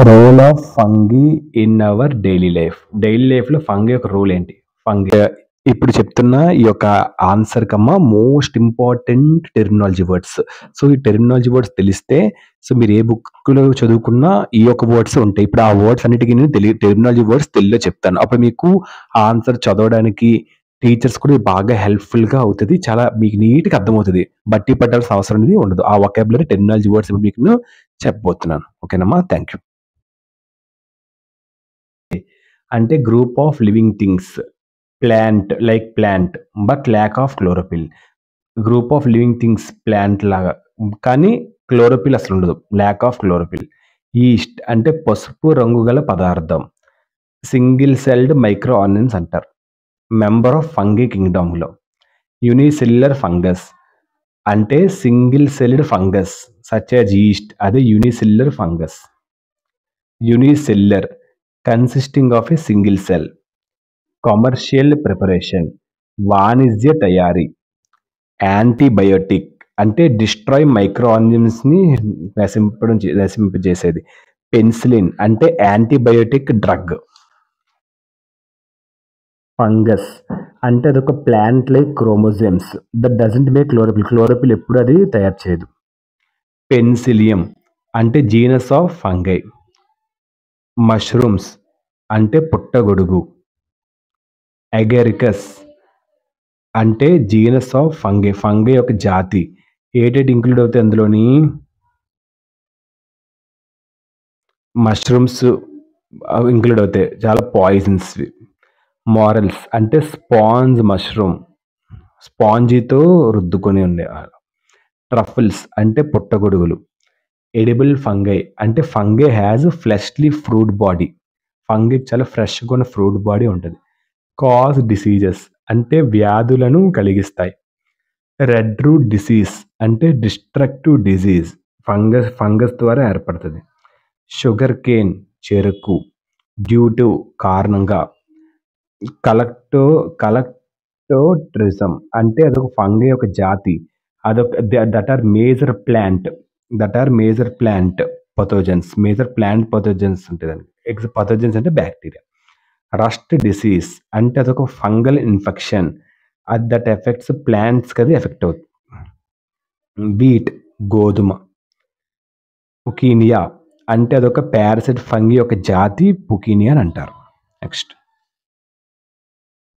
Role of fungi in our daily life. Daily లైఫ్లో fungi యొక్క role ఏంటి? Fungi ఇప్పుడు చెప్తున్న ఈ యొక్క answer comma most important terminology words. So ఈ టెర్మినాలజీ వర్డ్స్ తెలిస్తే సో మీరు ఏ బుక్లో చదువుకున్నా ఈ యొక్క వర్డ్స్ ఉంటాయి. ఇప్పుడు ఆ వర్డ్స్ అన్నిటికీ నేను టెర్మినాలజీ వర్డ్స్ తెలుగులో చెప్తాను. అప్పుడు మీకు ఆన్సర్ చదవడానికి టీచర్స్ కూడా బాగా హెల్ప్ఫుల్గా అవుతుంది. చాలా మీకు నీట్గా అర్థమవుతుంది. బట్టి పట్టాల్సిన అవసరం అనేది ఉండదు. ఆ వొకాబులరీ టెర్మినాలజీ వర్డ్స్ ఇప్పుడు మీకు నేను చెప్పబోతున్నాను. ఓకేనమ్మా? Thank you. అంటే group of living things, plant like plant but lack of chlorophyll. Group of living things plant లాగా కానీ క్లోరోఫిల్ అసలు ఉండదు, ల్యాక్ ఆఫ్ క్లోరోఫిల్. ఈస్ట్ అంటే పసుపు రంగు గల పదార్థం. సింగిల్ సెల్డ్ మైక్రో ఆర్గనిజమ్స్ అంటారు. మెంబర్ ఆఫ్ ఫంగీ కింగ్డమ్లో. యూనిసెల్యులర్ ఫంగస్ అంటే single celled fungus such as yeast, అదే unicellular fungus. Unicellular consisting of a single cell. Commercial preparation వాణిజ్య తయారీ. యాంటీబయోటిక్ అంటే డిస్ట్రాయ్ మైక్రో ఆర్గనిజమ్స్ని నశింపజేసేది. పెన్సిలిన్ అంటే యాంటీబయోటిక్ డ్రగ్. ఫంగస్ అంటే అదొక plant like chromosomes that doesn't make chlorophyll. Chlorophyll ఎప్పుడు అది తయారు చేయదు. పెన్సిలియం అంటే జీనస్ ఆఫ్ ఫంగై. మష్రూమ్స్ అంటే పుట్టగొడుగు. అగెరికస్ అంటే జీనస్ ఆఫ్ ఫంగై, ఫంగై యొక్క జాతి. ఏటేటి ఇంక్లూడ్ అవుతాయి అందులోని? మష్రూమ్స్ ఇంక్లూడ్ అవుతాయి, చాలా పాయిజన్స్. మారల్స్ అంటే స్పాంజ్ మష్రూమ్, స్పాంజీతో రుద్దుకొని ఉండే. ట్రఫుల్స్ అంటే పుట్టగొడుగులు. ఎడిబుల్ ఫంగై అంటే fungi has fleshly fruit body. Fungi చాలా ఫ్రెష్గా ఉన్న ఫ్రూట్ బాడీ ఉంటుంది. కాజ్ డిసీజెస్ అంటే వ్యాధులను కలిగిస్తాయి. రెడ్ రూట్ డిసీజ్ అంటే డిస్ట్రక్టివ్ డిజీజ్, ఫంగస్ ద్వారా ఏర్పడుతుంది. షుగర్ కేన్ చెరుకు, డ్యూ టు కారణంగా. కలెక్టోట్రిజం అంటే అదొక ఫంగై యొక్క జాతి. అదొక that are major plant pathogens. Major plant pathogens ఉంటుంది. పథోజన్స్ అంటే బ్యాక్టీరియా. రస్ట్ డిసీజ్ అంటే అదొక ఫంగల్ ఇన్ఫెక్షన్, అది దట్ ఎఫెక్ట్స్ ప్లాంట్స్ కదా ఎఫెక్ట్ అవుతుంది. వీట్ గోధుమ. పుకీనియా అంటే అదొక పారాసైట్ ఫంగీ యొక్క జాతి, పుకీనియా అని అంటారు. నెక్స్ట్